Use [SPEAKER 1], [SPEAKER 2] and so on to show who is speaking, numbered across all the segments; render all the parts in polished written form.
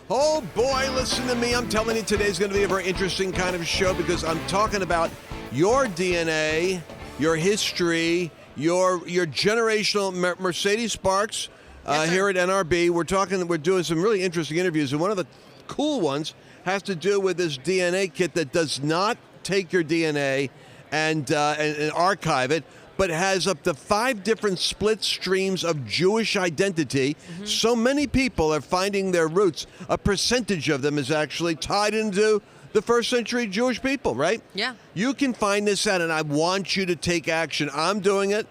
[SPEAKER 1] Oh boy, listen to me. I'm telling you, today's going to be a very interesting kind of show because I'm talking about your DNA, your history, your generational Mercedes Sparks here at NRB. We're doing some really interesting interviews, and one of the cool ones has to do with this DNA kit that does not take your DNA and archive it, but has up to 5 different split streams of Jewish identity. Mm-hmm. So many people are finding their roots. A percentage of them is actually tied into the first century Jewish people, right?
[SPEAKER 2] Yeah.
[SPEAKER 1] You can find this out, and I want you to take action. I'm doing it,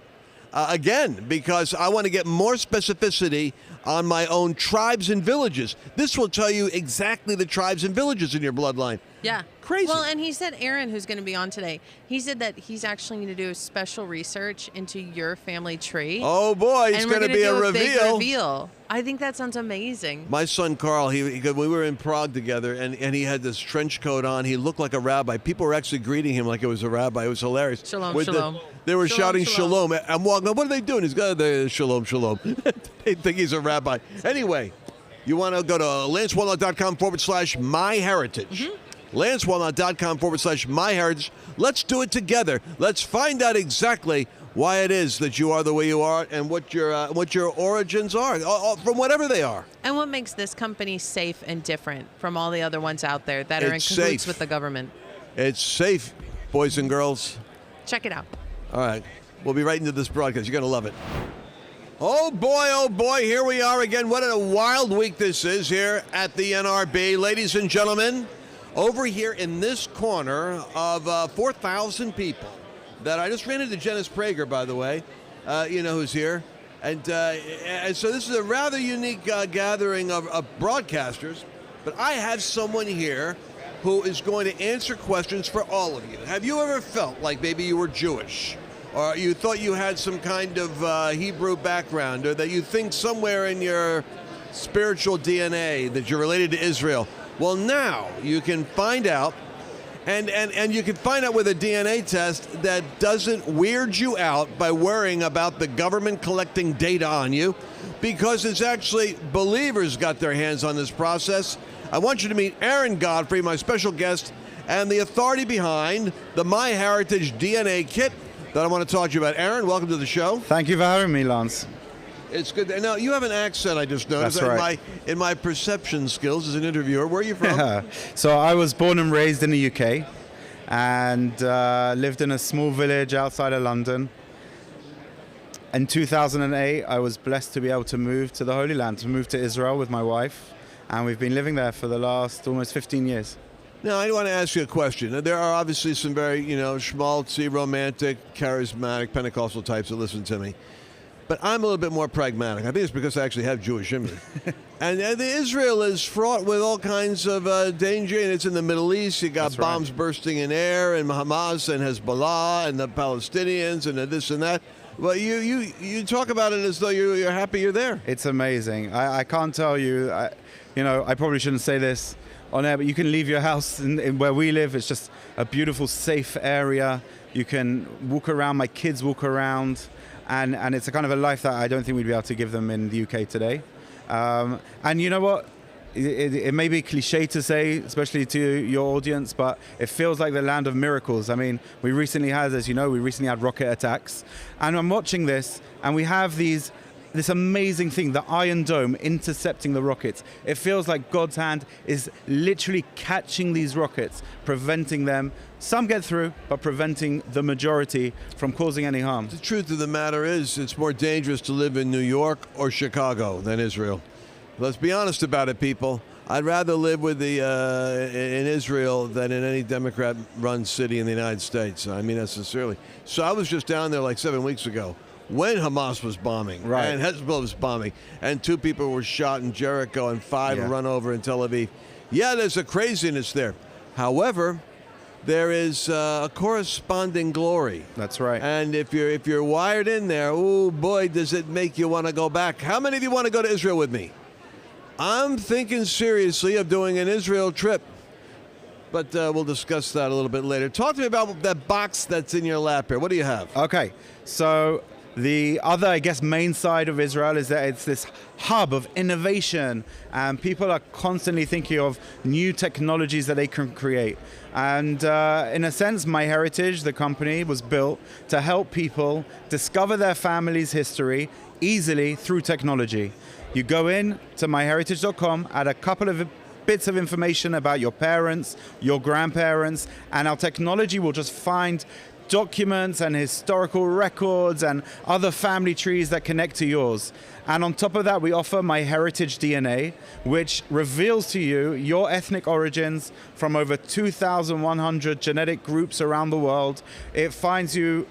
[SPEAKER 1] again, because I want to get more specificity on my own tribes and villages. This will tell you exactly the tribes and villages in your bloodline.
[SPEAKER 2] Yeah.
[SPEAKER 1] Crazy.
[SPEAKER 2] Well, and he said, Aaron, who's going to be on today, he said that he's actually going to do special research into your family tree.
[SPEAKER 1] Oh, boy, it's going to be a
[SPEAKER 2] big reveal. I think that sounds amazing.
[SPEAKER 1] My son, Carl, we were in Prague together, and he had this trench coat on. He looked like a rabbi. People were actually greeting him like it was a rabbi. It was hilarious.
[SPEAKER 2] Shalom, shalom.
[SPEAKER 1] They were shouting shalom. I'm walking up. What are they doing? He's got the shalom, shalom. They think he's a rabbi. Anyway, you want to go to lancewallnau.com/myheritage. Mm-hmm. lancewallnau.com/myheritage. Let's do it together. Let's find out exactly why it is that you are the way you are and what your origins are, from whatever they are.
[SPEAKER 2] And what makes this company safe and different from all the other ones out there that are in cahoots with the government.
[SPEAKER 1] It's safe, boys and girls.
[SPEAKER 2] Check it out.
[SPEAKER 1] All right. We'll be right into this broadcast. You're going to love it. Oh, boy, here we are again. What a wild week this is here at the NRB. Ladies and gentlemen, over here in this corner of 4,000 people that I just ran into Janice Prager, by the way, who's here. And so this is a rather unique gathering of broadcasters. But I have someone here who is going to answer questions for all of you. Have you ever felt like maybe you were Jewish? Or you thought you had some kind of Hebrew background, or that you think somewhere in your spiritual DNA that you're related to Israel? Well, now you can find out, and you can find out with a DNA test that doesn't weird you out by worrying about the government collecting data on you, because it's actually believers got their hands on this process. I want you to meet Aaron Godfrey, my special guest, and the authority behind the MyHeritage DNA kit that I want to talk to you about. Aaron, welcome to the show.
[SPEAKER 3] Thank you for having me, Lance.
[SPEAKER 1] It's good. Now, you have an accent, I just noticed.
[SPEAKER 3] That's right.
[SPEAKER 1] In my perception skills as an interviewer. Where are you from?
[SPEAKER 3] So I was born and raised in the UK and lived in a small village outside of London. In 2008, I was blessed to be able to move to the Holy Land, to move to Israel with my wife. And we've been living there for the last almost 15 years.
[SPEAKER 1] Now, I want to ask you a question. There are obviously some very, schmaltzy, romantic, charismatic, Pentecostal types that listen to me. But I'm a little bit more pragmatic. I think it's because I actually have Jewish in me. And Israel is fraught with all kinds of danger, and it's in the Middle East. You got bombs bursting in air, and Hamas and Hezbollah and the Palestinians and this and that. Well, you talk about it as though you're happy you're there.
[SPEAKER 3] It's amazing. I can't tell you, I probably shouldn't say this on air, but you can leave your house in where we live. It's just a beautiful, safe area. You can walk around. My kids walk around. And it's a kind of a life that I don't think we'd be able to give them in the UK today. And you know what? It may be cliche to say, especially to your audience, but it feels like the land of miracles. I mean, we recently had rocket attacks. And I'm watching this, and we have this amazing thing, the Iron Dome intercepting the rockets. It feels like God's hand is literally catching these rockets, preventing them. Some get through, but preventing the majority from causing any harm.
[SPEAKER 1] The truth of the matter is, it's more dangerous to live in New York or Chicago than Israel. Let's be honest about it, people. I'd rather live in Israel than in any Democrat-run city in the United States. I mean that sincerely. So I was just down there like 7 weeks ago when Hamas was bombing,
[SPEAKER 3] right,
[SPEAKER 1] and Hezbollah was bombing, and 2 people were shot in Jericho and 5 were run over in Tel Aviv. Yeah, there's a craziness there. However, there is a corresponding glory.
[SPEAKER 3] That's right.
[SPEAKER 1] And if you're wired in there, oh boy, does it make you want to go back. How many of you want to go to Israel with me? I'm thinking seriously of doing an Israel trip, but we'll discuss that a little bit later. Talk to me about that box that's in your lap here. What do you have?
[SPEAKER 3] Okay, so The other, I guess, main side of Israel is that it's this hub of innovation, and people are constantly thinking of new technologies that they can create. And in a sense, My Heritage, the company, was built to help people discover their family's history easily through technology. You go in to myheritage.com, add a couple of bits of information about your parents, your grandparents, and our technology will just find documents and historical records and other family trees that connect to yours. And on top of that, we offer My Heritage DNA, which reveals to you your ethnic origins from over 2,100 genetic groups around the world. It finds you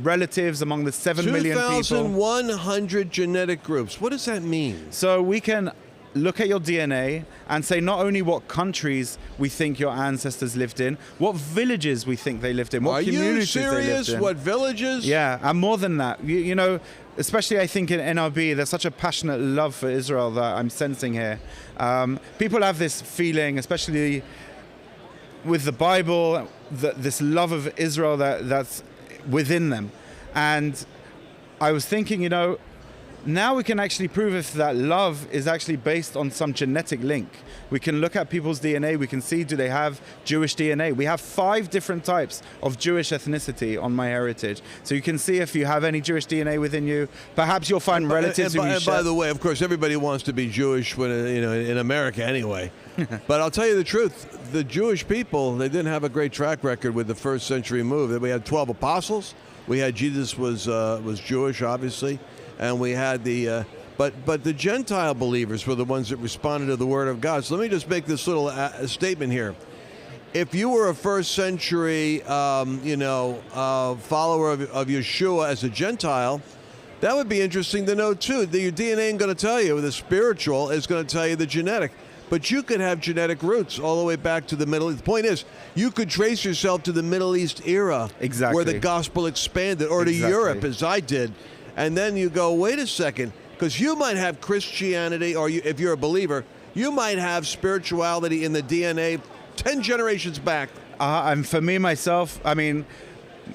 [SPEAKER 3] relatives among the 7 million people.
[SPEAKER 1] 2,100 genetic groups. What does that mean?
[SPEAKER 3] So we can look at your DNA and say not only what countries we think your ancestors lived in, what villages we think they lived in, what communities they lived in.
[SPEAKER 1] Are you serious? What villages?
[SPEAKER 3] Yeah, and more than that, you know, especially I think in NRB, there's such a passionate love for Israel that I'm sensing here. People have this feeling, especially with the Bible, this love of Israel that's within them. And I was thinking, you know, now we can actually prove if that love is actually based on some genetic link. We can look at people's DNA, we can see, do they have Jewish DNA? We have 5 different types of Jewish ethnicity on My Heritage. So you can see if you have any Jewish DNA within you. Perhaps you'll find relatives who you share.
[SPEAKER 1] By the way, of course, everybody wants to be Jewish when, you know, in America anyway. But I'll tell you the truth, the Jewish people, they didn't have a great track record with the first century move. We had 12 apostles. We had Jesus was Jewish, obviously. And we had the, but the Gentile believers were the ones that responded to the Word of God. So let me just make this little statement here. If you were a first century, follower of Yeshua as a Gentile, that would be interesting to know too. Your DNA ain't going to tell you. The spiritual is going to tell you the genetic. But you could have genetic roots all the way back to the Middle East. The point is, you could trace yourself to the Middle East era,
[SPEAKER 3] exactly,
[SPEAKER 1] where the gospel expanded, or to Europe, as I did. And then you go, wait a second, because you might have Christianity, or if you're a believer, you might have spirituality in the DNA 10 generations back.
[SPEAKER 3] And for me, myself, I mean,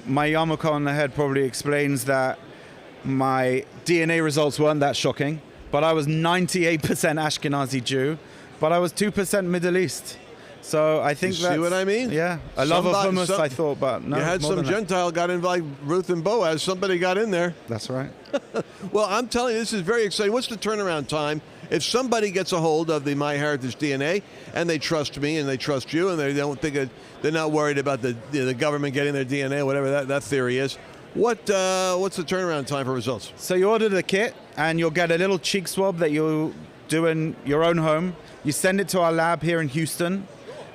[SPEAKER 3] my yarmulke on the head probably explains that my DNA results weren't that shocking, but I was 98% Ashkenazi Jew, but I was 2% Middle East. So I think that's...
[SPEAKER 1] See what I mean?
[SPEAKER 3] Yeah. A love of hummus, I thought, but no.
[SPEAKER 1] You had some Gentile got in like Ruth and Boaz. Somebody got in there.
[SPEAKER 3] That's right.
[SPEAKER 1] Well, I'm telling you, this is very exciting. What's the turnaround time? If somebody gets a hold of the My Heritage DNA and they trust me and they trust you and they don't think they're not worried about the government getting their DNA, whatever that theory is, what's the turnaround time for results?
[SPEAKER 3] So you order the kit and you'll get a little cheek swab that you'll do in your own home. You send it to our lab here in Houston.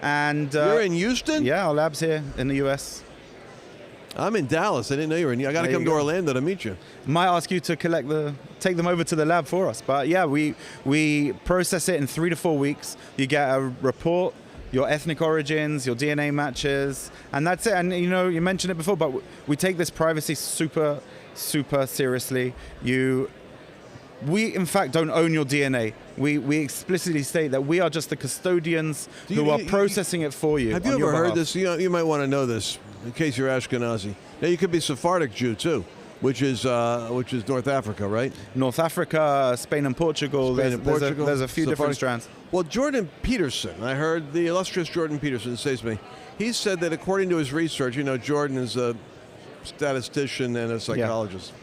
[SPEAKER 3] And
[SPEAKER 1] you're in Houston?
[SPEAKER 3] Yeah, our lab's here in the U.S.
[SPEAKER 1] I'm in Dallas. I didn't know you were in. I got to come to Orlando to meet you.
[SPEAKER 3] Might ask you to take them over to the lab for us. But yeah, we process it in 3 to 4 weeks. You get a report, your ethnic origins, your DNA matches, and that's it. And you know, you mentioned it before, but we take this privacy super, super seriously. We, in fact, don't own your DNA. We explicitly state that we are just the custodians who are processing it for you.
[SPEAKER 1] Have you ever heard this? You might want to know this in case you're Ashkenazi. Now, you could be Sephardic Jew, too, which is North Africa, right?
[SPEAKER 3] North Africa, Spain and Portugal. There's a few different strands.
[SPEAKER 1] Well, Jordan Peterson, I heard the illustrious Jordan Peterson say to me, he said that according to his research, you know, Jordan is a statistician and a psychologist. Yeah.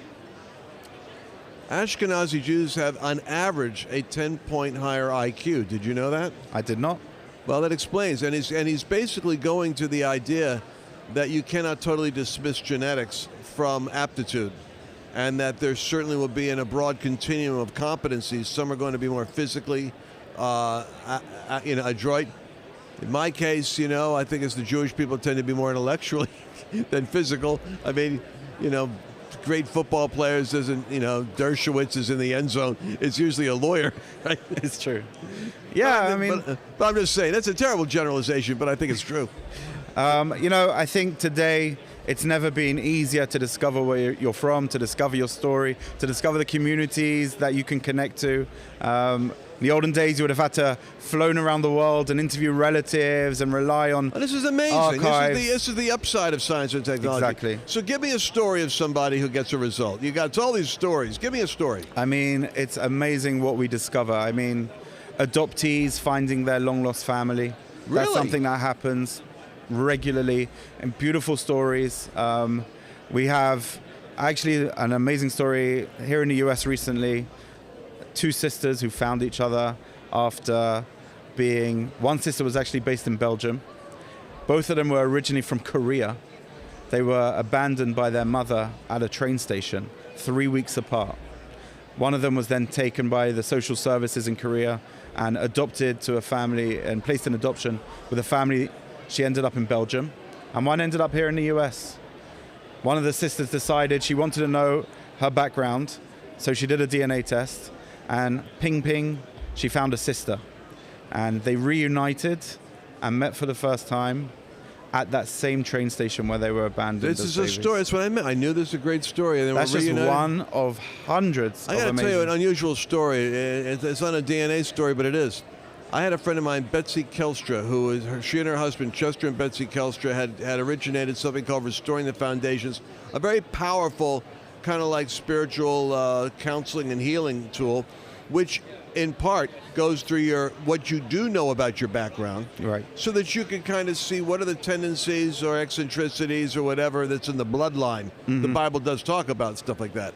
[SPEAKER 1] Ashkenazi Jews have, on average, a 10-point higher IQ. Did you know that?
[SPEAKER 3] I did not.
[SPEAKER 1] Well, that explains. And he's basically going to the idea that you cannot totally dismiss genetics from aptitude, and that there certainly will be in a broad continuum of competencies. Some are going to be more physically adroit. In my case, you know, I think as the Jewish people tend to be more intellectually than physical. I mean, you know, great football players isn't, you know, Dershowitz is in the end zone. It's usually a lawyer, right?
[SPEAKER 3] It's true. Yeah,
[SPEAKER 1] but I'm just saying, that's a terrible generalization, but I think it's true.
[SPEAKER 3] You know, I think today it's never been easier to discover where you're from, to discover your story, to discover the communities that you can connect to. In the olden days, you would have had to flown around the world and interview relatives and rely on
[SPEAKER 1] This is amazing.
[SPEAKER 3] archives.
[SPEAKER 1] This is the upside of science and technology.
[SPEAKER 3] Exactly.
[SPEAKER 1] So give me a story of somebody who gets a result. You got all these stories. Give me a story.
[SPEAKER 3] I mean, it's amazing what we discover. I mean, adoptees finding their long-lost family. That's
[SPEAKER 1] Really?
[SPEAKER 3] something that happens regularly, and beautiful stories. We have actually an amazing story here in the US recently. 2 sisters who found each other after being... One sister was actually based in Belgium. Both of them were originally from Korea. They were abandoned by their mother at a train station 3 weeks apart. One of them was then taken by the social services in Korea and adopted to a family and placed in adoption with a family. She ended up in Belgium, and one ended up here in the US. One of the sisters decided she wanted to know her background, so she did a DNA test, and ping ping, she found a sister. And they reunited and met for the first time at that same train station where they were abandoned.
[SPEAKER 1] This is a story. That's what I meant. I knew this is a great story. And
[SPEAKER 3] That's
[SPEAKER 1] we're
[SPEAKER 3] just
[SPEAKER 1] reunited.
[SPEAKER 3] one of hundreds
[SPEAKER 1] I
[SPEAKER 3] of
[SPEAKER 1] got to tell you an
[SPEAKER 3] amazing...
[SPEAKER 1] unusual story. It's not a DNA story, but it is. I had a friend of mine, Betsy Kelstra, she and her husband, Chester and Betsy Kelstra, had originated something called Restoring the Foundations, a very powerful kind of like spiritual counseling and healing tool, which in part goes through what you do know about your background,
[SPEAKER 3] Right.
[SPEAKER 1] so that you can kind of see what are the tendencies or eccentricities or whatever that's in the bloodline. The Bible does talk about stuff like that.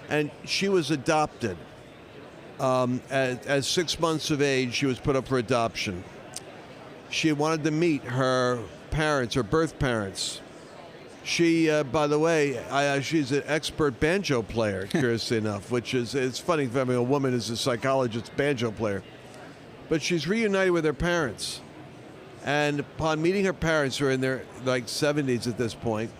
[SPEAKER 1] And she was adopted. At 6 months of age, she was put up for adoption. She wanted to meet her parents, her birth parents. She, by the way, she's an expert banjo player, curiously enough, which is, it's funny for me, a woman is a psychologist banjo player. But she's reunited with her parents. And upon meeting her parents, who are in their like 70s at this point,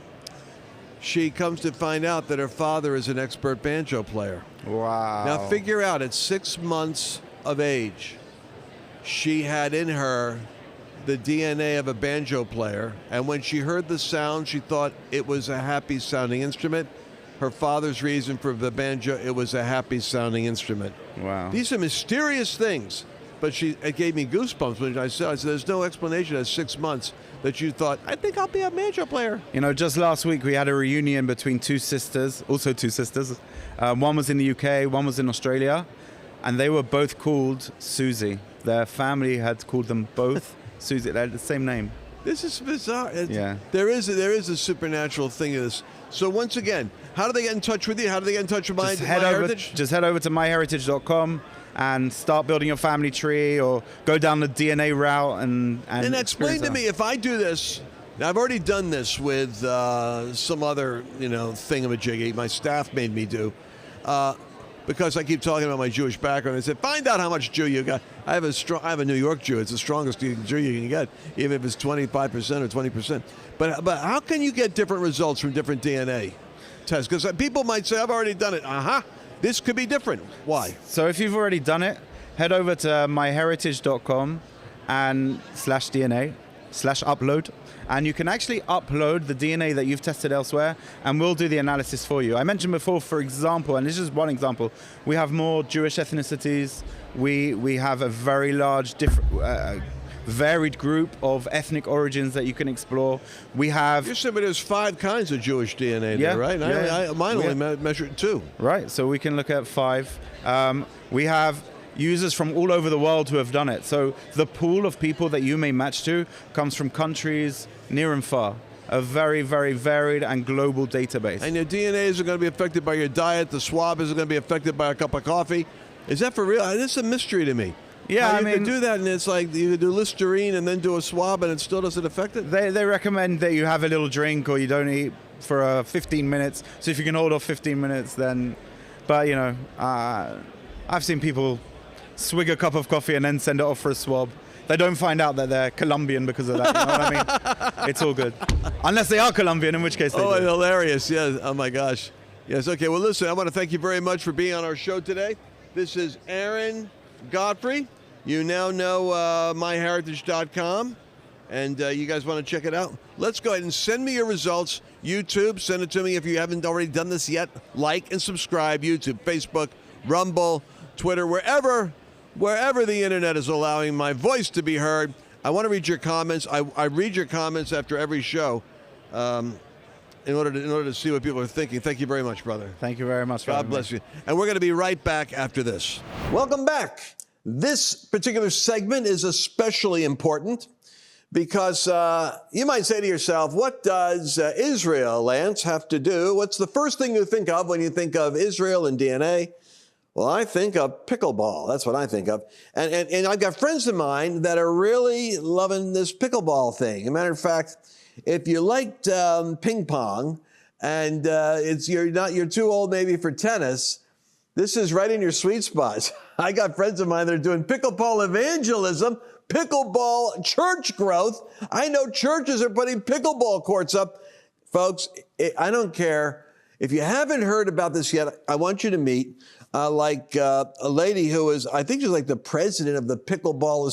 [SPEAKER 1] she comes to find out that her father is an expert banjo player.
[SPEAKER 3] Wow.
[SPEAKER 1] Now figure out, at 6 months of age, she had in her the DNA of a banjo player, and when she heard the sound, she thought it was a happy sounding instrument. Her father's reason for the banjo, it was a happy sounding instrument.
[SPEAKER 3] Wow.
[SPEAKER 1] These are mysterious things, but it gave me goosebumps when I said, there's no explanation at 6 months that you thought, I think I'll be a banjo player.
[SPEAKER 3] You know, just last week we had a reunion between 2 sisters, also 2 sisters. One was in the UK, one was in Australia, and they were both called Susie. Their family had called them both Susie. They had the same name.
[SPEAKER 1] This is bizarre.
[SPEAKER 3] Yeah.
[SPEAKER 1] There is a supernatural thing in this. So once again, how do they get in touch with you? How do they get in touch with My Heritage?
[SPEAKER 3] Just head over to myheritage.com and start building your family tree, or go down the DNA route and
[SPEAKER 1] explain to me, if I do this, now I've already done this with some other, thingamajiggy my staff made me do, because I keep talking about my Jewish background. They said, find out how much Jew you got. I have a New York Jew. It's the strongest Jew you can get, even if it's 25% or 20%. But how can you get different results from different DNA tests? Because people might say, I've already done it. This could be different. Why?
[SPEAKER 3] So if you've already done it, head over to myheritage.com and /DNA/upload. And you can actually upload the DNA that you've tested elsewhere, and we'll do the analysis for you. I mentioned before, for example, and this is one example, we have more Jewish ethnicities. We have a very large, varied group of ethnic origins that you can explore. We have...
[SPEAKER 1] You said there's 5 kinds of Jewish DNA there, right? Mine only measured 2.
[SPEAKER 3] Right, so we can look at 5. We have users from all over the world who have done it. So the pool of people that you may match to comes from countries near and far. A very, very varied and global database.
[SPEAKER 1] And your DNA isn't going to be affected by your diet. The swab isn't going to be affected by a cup of coffee. Is that for real? This is a mystery to me.
[SPEAKER 3] Yeah,
[SPEAKER 1] you can do that, and it's like you do Listerine and then do a swab, and it still doesn't affect it?
[SPEAKER 3] They recommend that you have a little drink or you don't eat for 15 minutes. So if you can hold off 15 minutes, then... But, I've seen people swig a cup of coffee and then send it off for a swab. They don't find out that they're Colombian because of that, you know what I mean? It's all good. Unless they are Colombian, in which case they do.
[SPEAKER 1] Hilarious, yeah. Oh, my gosh. Yes, okay. Well, listen, I want to thank you very much for being on our show today. This is Aaron Godfrey. You now know myheritage.com, and you guys want to check it out? Let's go ahead and send me your results. YouTube, send it to me if you haven't already done this yet. Like and subscribe. YouTube, Facebook, Rumble, Twitter, wherever wherever the internet is allowing my voice to be heard. I want to read your comments. I read your comments after every show in order to see what people are thinking. Thank you very much, brother.
[SPEAKER 3] Thank you very much.
[SPEAKER 1] God bless you. And we're going to be right back after this. Welcome back. This particular segment is especially important because you might say to yourself, what does Israel, Lance, have to do? What's the first thing you think of when you think of Israel and DNA? Well, I think of pickleball. That's what I think of. And I've got friends of mine that are really loving this pickleball thing. As a matter of fact, if you liked ping pong and you're too old maybe for tennis, this is right in your sweet spot. I got friends of mine that are doing pickleball evangelism, pickleball church growth. I know churches are putting pickleball courts up. Folks, I don't care. If you haven't heard about this yet, I want you to meet a lady who is, I think she's like the president of the Pickleball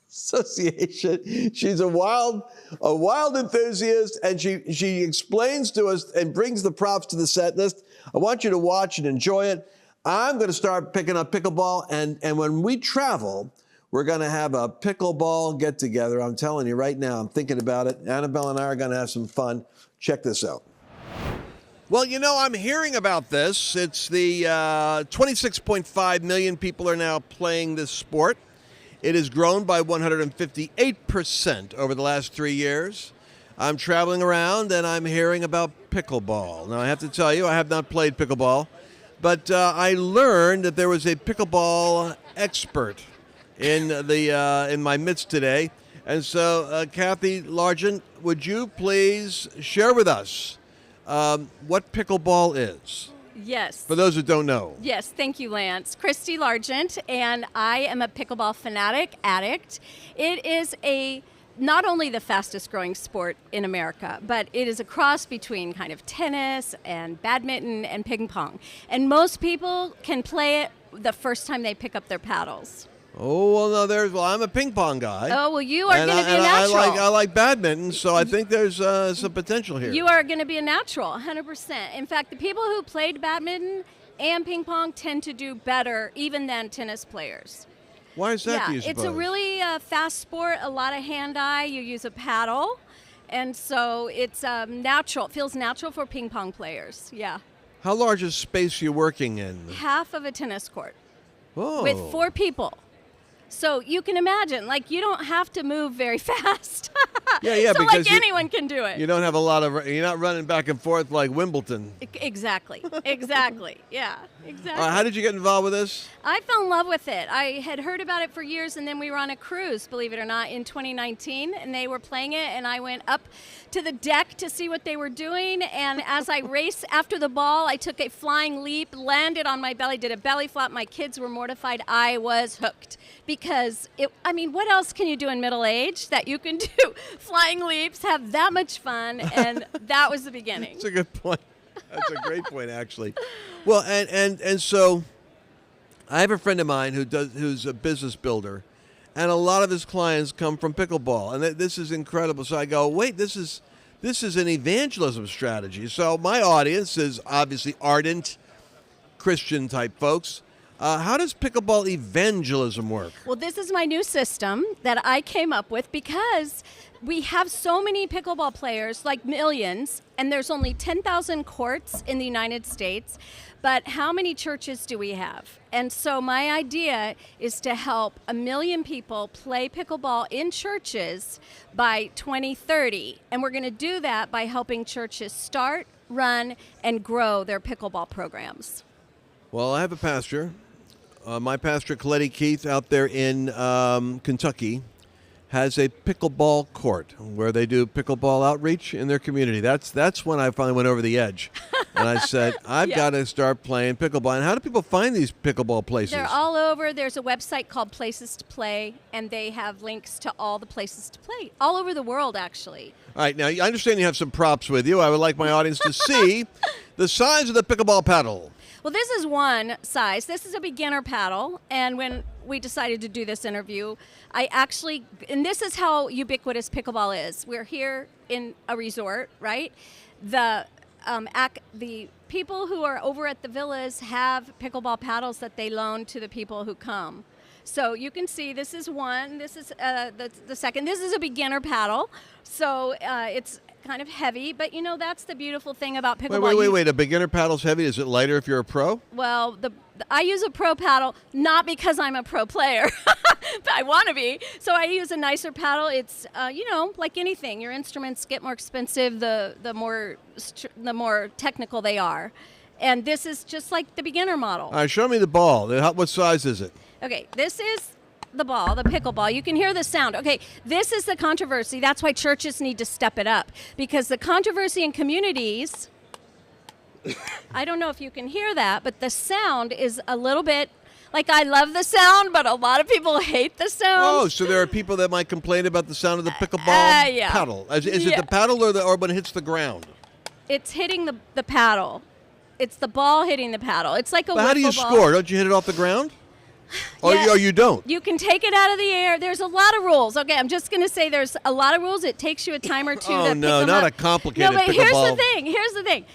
[SPEAKER 1] Association. She's a wild enthusiast, and she explains to us and brings the props to the set list. I want you to watch and enjoy it. I'm going to start picking up pickleball, and when we travel, we're going to have a pickleball get-together. I'm telling you right now, I'm thinking about it. Annabelle and I are going to have some fun. Check this out. Well, I'm hearing about this. It's the 26.5 million people are now playing this sport. It has grown by 158% over the last 3 years. I'm traveling around and I'm hearing about pickleball. Now, I have to tell you, I have not played pickleball, but I learned that there was a pickleball expert in my midst today. And so, Kathy Largent, would you please share with us what pickleball is?
[SPEAKER 4] Yes.
[SPEAKER 1] For those who don't know.
[SPEAKER 4] Yes, thank you, Lance. Christy Largent, and I am a pickleball addict. It is not only the fastest growing sport in America, but it is a cross between kind of tennis and badminton and ping pong. And most people can play it the first time they pick up their paddles.
[SPEAKER 1] Oh, well, I'm a ping pong guy.
[SPEAKER 4] Oh, well, you are going to be a natural.
[SPEAKER 1] I like badminton, so I think there's some potential here.
[SPEAKER 4] You are going to be a natural, 100%. In fact, the people who played badminton and ping pong tend to do better even than tennis players.
[SPEAKER 1] Why is that, do you
[SPEAKER 4] It's
[SPEAKER 1] suppose?
[SPEAKER 4] a really fast sport, a lot of hand-eye. You use a paddle, and so it's natural. It feels natural for ping pong players, yeah.
[SPEAKER 1] How large is space you're working in?
[SPEAKER 4] Half of a tennis court
[SPEAKER 1] Oh.
[SPEAKER 4] with 4 people. So you can imagine, you don't have to move very fast.
[SPEAKER 1] Yeah,
[SPEAKER 4] so
[SPEAKER 1] because
[SPEAKER 4] anyone can do it.
[SPEAKER 1] You don't have you're not running back and forth like Wimbledon.
[SPEAKER 4] Exactly. Yeah, exactly.
[SPEAKER 1] How did you get involved with this?
[SPEAKER 4] I fell in love with it. I had heard about it for years, and then we were on a cruise, believe it or not, in 2019, and they were playing it, and I went up to the deck to see what they were doing, and as I raced after the ball, I took a flying leap, landed on my belly, did a belly flop. My kids were mortified. I was hooked because, what else can you do in middle age that you can do? Flying leaps, have that much fun, and that was the beginning.
[SPEAKER 1] That's a good point. That's a great point, actually. Well, and so I have a friend of mine who's a business builder, and a lot of his clients come from pickleball, and this is incredible. So I go, wait, this is an evangelism strategy. So my audience is obviously ardent Christian type folks. How does pickleball evangelism work?
[SPEAKER 4] Well, this is my new system that I came up with because we have so many pickleball players, like millions, and there's only 10,000 courts in the United States. But how many churches do we have? And so my idea is to help 1 million people play pickleball in churches by 2030. And we're going to do that by helping churches start, run, and grow their pickleball programs.
[SPEAKER 1] Well, I have a pastor. My pastor, Coletti Keith, out there in Kentucky, has a pickleball court where they do pickleball outreach in their community. That's when I finally went over the edge. And I said, I've got to start playing pickleball. And how do people find these pickleball places?
[SPEAKER 4] They're all over. There's a website called Places to Play, and they have links to all the places to play, all over the world, actually.
[SPEAKER 1] All right, now I understand you have some props with you. I would like my audience to see the size of the pickleball paddle.
[SPEAKER 4] Well, this is one size. This is a beginner paddle, and when we decided to do this interview, and this is how ubiquitous pickleball is. We're here in a resort, right? The people who are over at the villas have pickleball paddles that they loan to the people who come. So you can see this is one, this is the second. This is a beginner paddle, so it's kind of heavy, but that's the beautiful thing about pickleball.
[SPEAKER 1] Wait. A beginner paddle's heavy. Is it lighter if you're a pro?
[SPEAKER 4] Well, I use a pro paddle, not because I'm a pro player. I want to be. So I use a nicer paddle. It's, like anything. Your instruments get more expensive the more technical they are. And this is just like the beginner model.
[SPEAKER 1] All right, show me the ball. What size is it?
[SPEAKER 4] Okay, this is the ball, the pickleball. You can hear the sound. Okay, this is the controversy. That's why churches need to step it up, because the controversy in communities, I don't know if you can hear that, but the sound is a little bit, like, I love the sound, but a lot of people hate the sound.
[SPEAKER 1] Oh, so there are people that might complain about the sound of the pickleball
[SPEAKER 4] yeah.
[SPEAKER 1] paddle. Is it the paddle or when it hits the ground?
[SPEAKER 4] It's hitting the paddle. It's the ball hitting the paddle. It's like a wiffle ball.
[SPEAKER 1] How do you score? Don't you hit it off the ground? Or you don't?
[SPEAKER 4] You can take it out of the air. There's a lot of rules. Okay, I'm just going to say there's a lot of rules. It takes you a time or two to pick them up.
[SPEAKER 1] Not a complicated pickleball.
[SPEAKER 4] No, but here's the thing.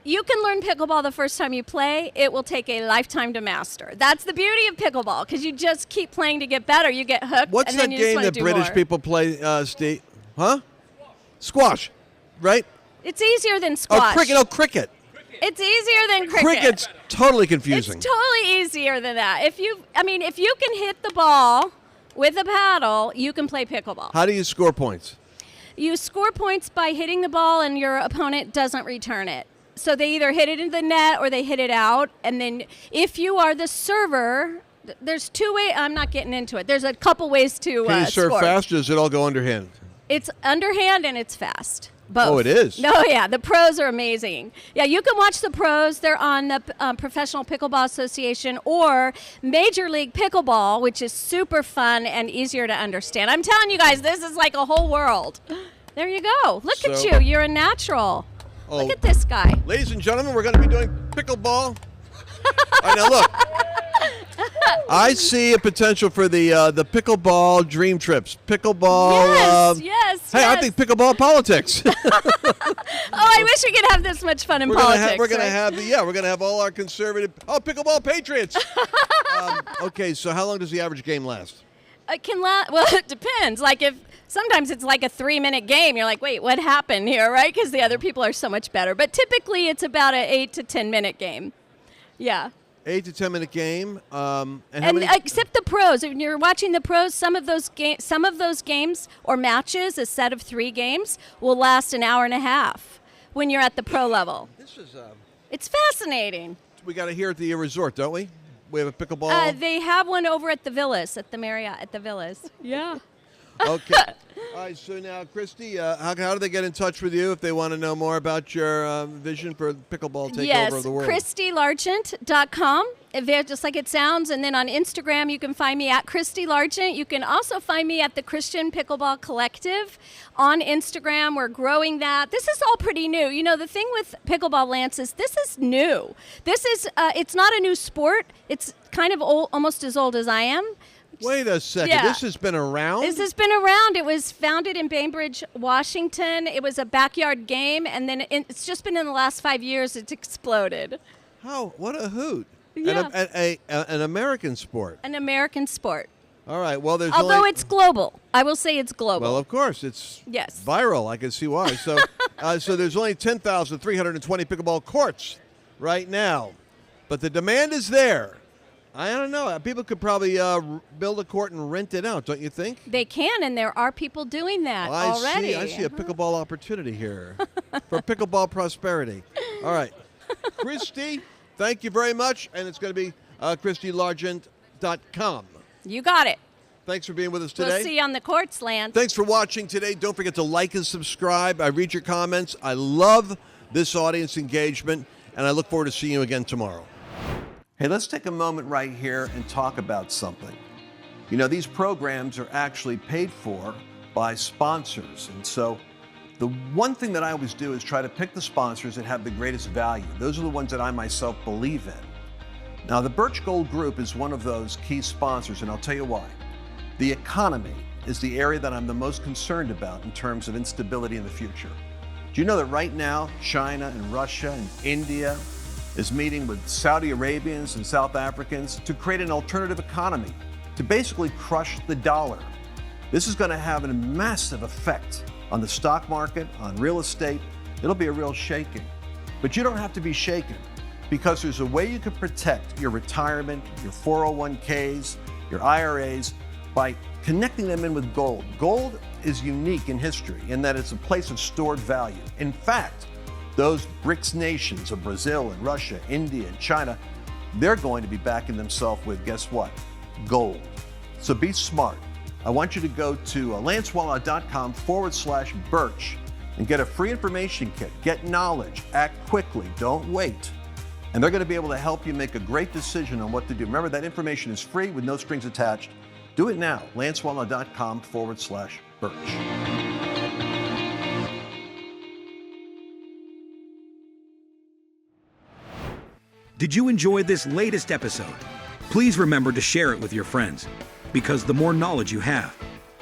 [SPEAKER 4] You can learn pickleball the first time you play. It will take a lifetime to master. That's the beauty of pickleball, because you just keep playing to get better. You get hooked.
[SPEAKER 1] What's
[SPEAKER 4] and
[SPEAKER 1] that
[SPEAKER 4] then you just
[SPEAKER 1] game
[SPEAKER 4] want to
[SPEAKER 1] that
[SPEAKER 4] do
[SPEAKER 1] British
[SPEAKER 4] more.
[SPEAKER 1] people play, Steve? Huh? Squash, right?
[SPEAKER 4] It's easier than squash.
[SPEAKER 1] Cricket.
[SPEAKER 4] It's easier than cricket.
[SPEAKER 1] Cricket's totally confusing.
[SPEAKER 4] It's totally easier than that. If you can hit the ball with a paddle, you can play pickleball.
[SPEAKER 1] How do you score points?
[SPEAKER 4] You score points by hitting the ball and your opponent doesn't return it. So they either hit it in the net or they hit it out. And then if you are the server, there's two ways. I'm not getting into it. There's a couple ways to
[SPEAKER 1] Can you serve
[SPEAKER 4] score.
[SPEAKER 1] fast, or does it all go underhand?
[SPEAKER 4] It's underhand and it's fast. Both.
[SPEAKER 1] Oh, it is?
[SPEAKER 4] No, yeah. The pros are amazing. Yeah, you can watch the pros. They're on the Professional Pickleball Association or Major League Pickleball, which is super fun and easier to understand. I'm telling you guys, this is like a whole world. There you go. Look at you. You're a natural. Look at this guy.
[SPEAKER 1] Ladies and gentlemen, we're going to be doing pickleball. All right, now look. I see a potential for the pickleball dream trips. Pickleball.
[SPEAKER 4] Yes.
[SPEAKER 1] Hey, I think pickleball politics.
[SPEAKER 4] I wish we could have this much fun in politics.
[SPEAKER 1] We're going to have all our conservative. Pickleball patriots. Okay, so how long does the average game last?
[SPEAKER 4] It can last. Well, it depends. Like sometimes it's like a 3-minute game. You're like, wait, what happened here, right? Because the other people are so much better. But typically, it's about an 8 to 10 minute game. Yeah.
[SPEAKER 1] 8 to 10 minute game.
[SPEAKER 4] Except the pros. When you're watching the pros, some of those games or matches, a set of 3 games, will last an hour and a half when you're at the pro level. It's fascinating.
[SPEAKER 1] We got it here at the resort, don't we? We have a pickleball.
[SPEAKER 4] They have one over at the Villas, at the Marriott, at the Villas. Yeah.
[SPEAKER 1] Okay. All right, so now, Christy, how do they get in touch with you if they want to know more about your vision for pickleball takeover of the world?
[SPEAKER 4] Yes, ChristyLargent.com, just like it sounds. And then on Instagram, you can find me at Christy Largent. You can also find me at the Christian Pickleball Collective on Instagram. We're growing that. This is all pretty new. You know, the thing with pickleball, Lance, is this is new. This is, it's not a new sport. It's kind of old, almost as old as I am.
[SPEAKER 1] Wait a second.
[SPEAKER 4] Yeah.
[SPEAKER 1] This has been around?
[SPEAKER 4] This has been around. It was founded in Bainbridge, Washington. It was a backyard game, and then it's just been in the last 5 years it's exploded.
[SPEAKER 1] How? What a hoot.
[SPEAKER 4] Yeah.
[SPEAKER 1] An American sport.
[SPEAKER 4] An American sport.
[SPEAKER 1] All right. Well,
[SPEAKER 4] Although it's global. I will say it's global.
[SPEAKER 1] Well, of course. It's viral. I can see why. So, so there's only 10,320 pickleball courts right now. But the demand is there. I don't know. People could probably build a court and rent it out, don't you think?
[SPEAKER 4] They can, and there are people doing that already.
[SPEAKER 1] I see a pickleball opportunity here for pickleball prosperity. All right. Christy, thank you very much. And it's going to be ChristyLargent.com.
[SPEAKER 4] You got it.
[SPEAKER 1] Thanks for being with us today.
[SPEAKER 4] We'll see you on the courts, Lance.
[SPEAKER 1] Thanks for watching today. Don't forget to like and subscribe. I read your comments. I love this audience engagement, and I look forward to seeing you again tomorrow. Hey, let's take a moment right here and talk about something. You know, these programs are actually paid for by sponsors. And so the one thing that I always do is try to pick the sponsors that have the greatest value. Those are the ones that I myself believe in. Now, the Birch Gold Group is one of those key sponsors, and I'll tell you why. The economy is the area that I'm the most concerned about in terms of instability in the future. Do you know that right now, China and Russia and India is meeting with Saudi Arabians and South Africans to create an alternative economy to basically crush the dollar. This is going to have a massive effect on the stock market, on real estate. It'll be a real shaking. But you don't have to be shaken, because there's a way you can protect your retirement, your 401ks, your IRAs, by connecting them in with gold. Gold is unique in history in that it's a place of stored value. In fact, those BRICS nations of Brazil and Russia, India and China, they're going to be backing themselves with, guess what? Gold. So be smart. I want you to go to lancewallnau.com/birch and get a free information kit. Get knowledge, act quickly, don't wait. And they're going to be able to help you make a great decision on what to do. Remember, that information is free with no strings attached. Do it now, lancewallnau.com/birch.
[SPEAKER 5] Did you enjoy this latest episode? Please remember to share it with your friends, because the more knowledge you have,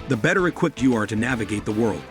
[SPEAKER 5] the better equipped you are to navigate the world.